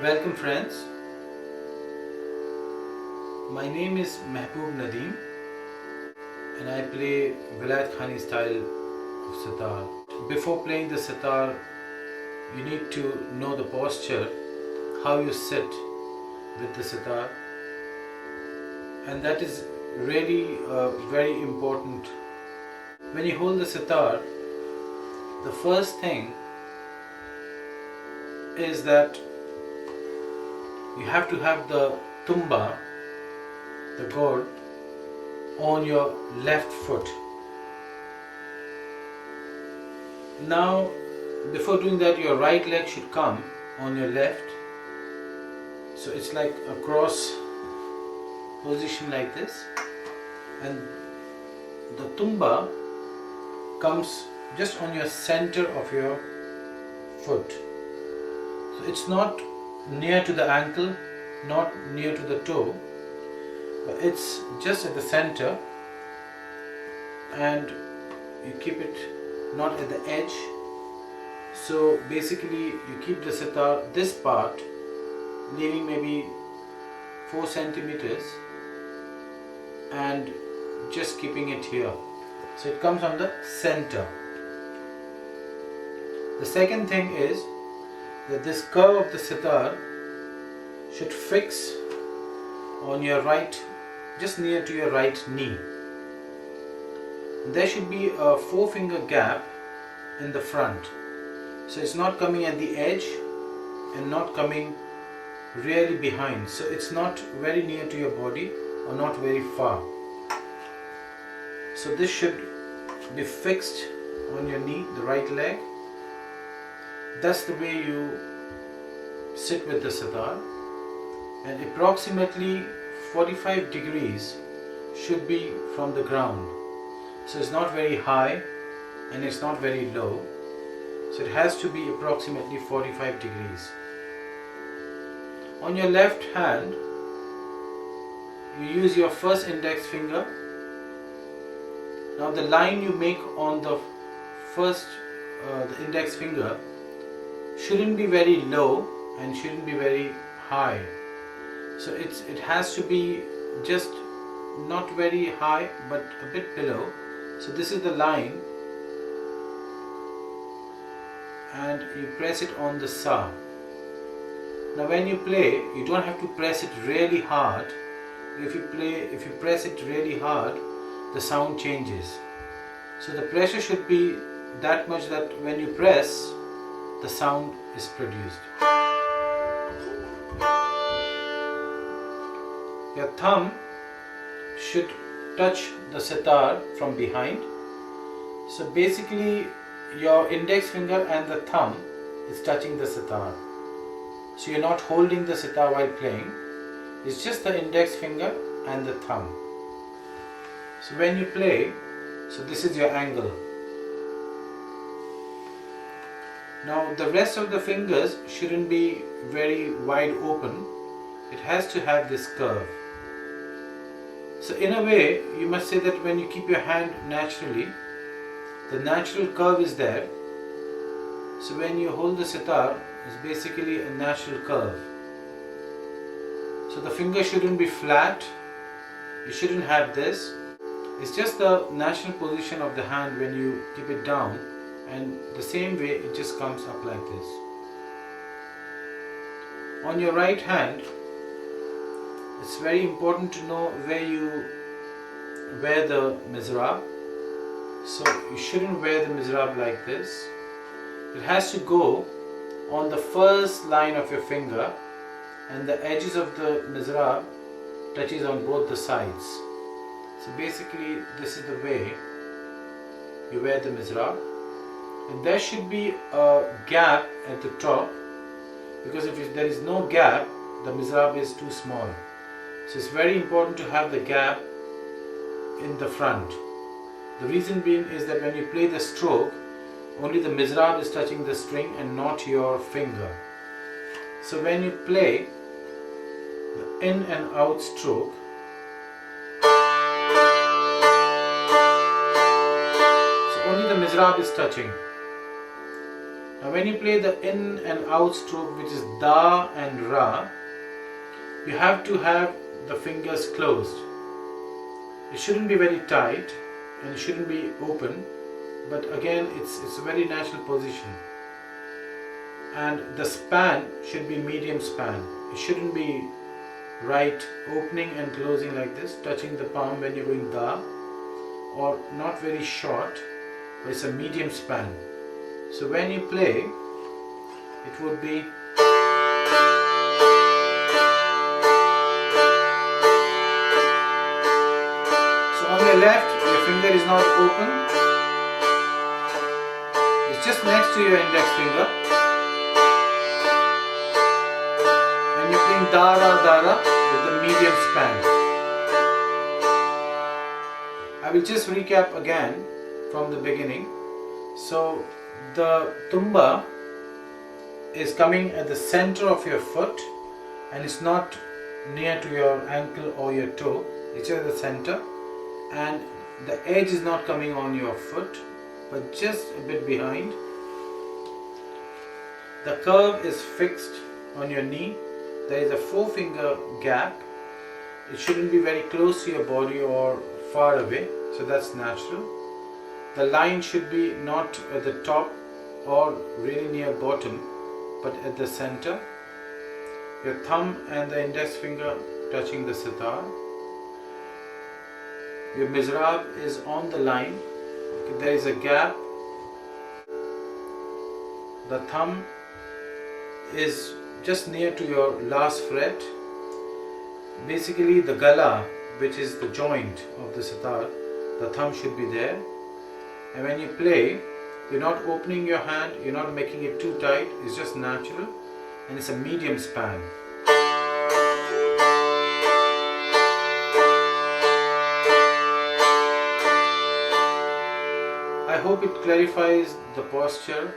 Welcome friends, my name is Mehboob NADEEM and I play Vilayat Khani style of sitar. Before playing the sitar, you need to know the posture, how you sit with the sitar, and that is really very important. When you hold the sitar, the first thing is that you have to have the tumba, the gourd, on your left foot. Now, before doing that, your right leg should come on your left. So it's like a cross position like this, and the tumba comes just on your center of your foot. So it's not near to the ankle, not near to the toe, but it's just at the center, and you keep it not at the edge. So basically you keep the sitar this part, leaving maybe 4 centimeters, and just keeping it here. So it comes on the center. The second thing is that this curve of the sitar should fix on your right, just near to your right knee. There should be a 4-finger gap in the front. So it's not coming at the edge and not coming really behind. So it's not very near to your body or not very far. So this should be fixed on your knee, the right leg. That's the way you sit with the sitar, and approximately 45 degrees should be from the ground. So it's not very high and it's not very low. So it has to be approximately 45 degrees. On your left hand, you use your first index finger. Now the line you make on the first, the index finger, shouldn't be very low and shouldn't be very high. So it has to be just not very high but a bit below. So this is the line, and you press it on the sa. Now when you play, you don't have to press it really hard. If you press it really hard, the sound changes. So the pressure should be that much that when you press, the sound is produced. Your thumb should touch the sitar from behind. So basically your index finger and the thumb is touching the sitar. So you're not holding the sitar while playing. It's just the index finger and the thumb. So when you play, so this is your angle. Now the rest of the fingers shouldn't be very wide open. It has to have this curve. So in a way, you must say that when you keep your hand naturally, the natural curve is there. So when you hold the sitar, it's basically a natural curve. So the finger shouldn't be flat. You shouldn't have this. It's just the natural position of the hand when you keep it down, and the same way it just comes up like this. On your right hand, it's very important to know where you wear the mizrab. So you shouldn't wear the mizrab like this. It has to go on the first line of your finger, and the edges of the mizrab touches on both the sides. So basically this is the way you wear the mizrab. And there should be a gap at the top, because if there is no gap, the mizrab is too small. So it's very important to have the gap in the front. The reason being is that when you play the stroke, only the mizrab is touching the string and not your finger. So when you play the in and out stroke, so only the mizrab is touching. Now when you play the in and out stroke, which is da and ra, you have to have the fingers closed. It shouldn't be very tight and it shouldn't be open, but again it's a very natural position. And the span should be medium span. It shouldn't be right opening and closing like this, touching the palm when you're going da, or not very short, but it's a medium span. So when you play, it would be so on your left, your finger is not open, it's just next to your index finger, and you're playing dara with the medium span. I will just recap again from the beginning. So the tumba is coming at the center of your foot and it's not near to your ankle or your toe, it's at the center, and the edge is not coming on your foot but just a bit behind. The curve is fixed on your knee. There is a 4-finger gap. It shouldn't be very close to your body or far away, so that's natural. The line should be not at the top or really near bottom, but at the center. Your thumb and the index finger touching the sitar. Your mizrab is on the line. There is a gap. The thumb is just near to your last fret. Basically the gala, which is the joint of the sitar, the thumb should be there. And when you play, you're not opening your hand, you're not making it too tight, it's just natural, and it's a medium span. I hope it clarifies the posture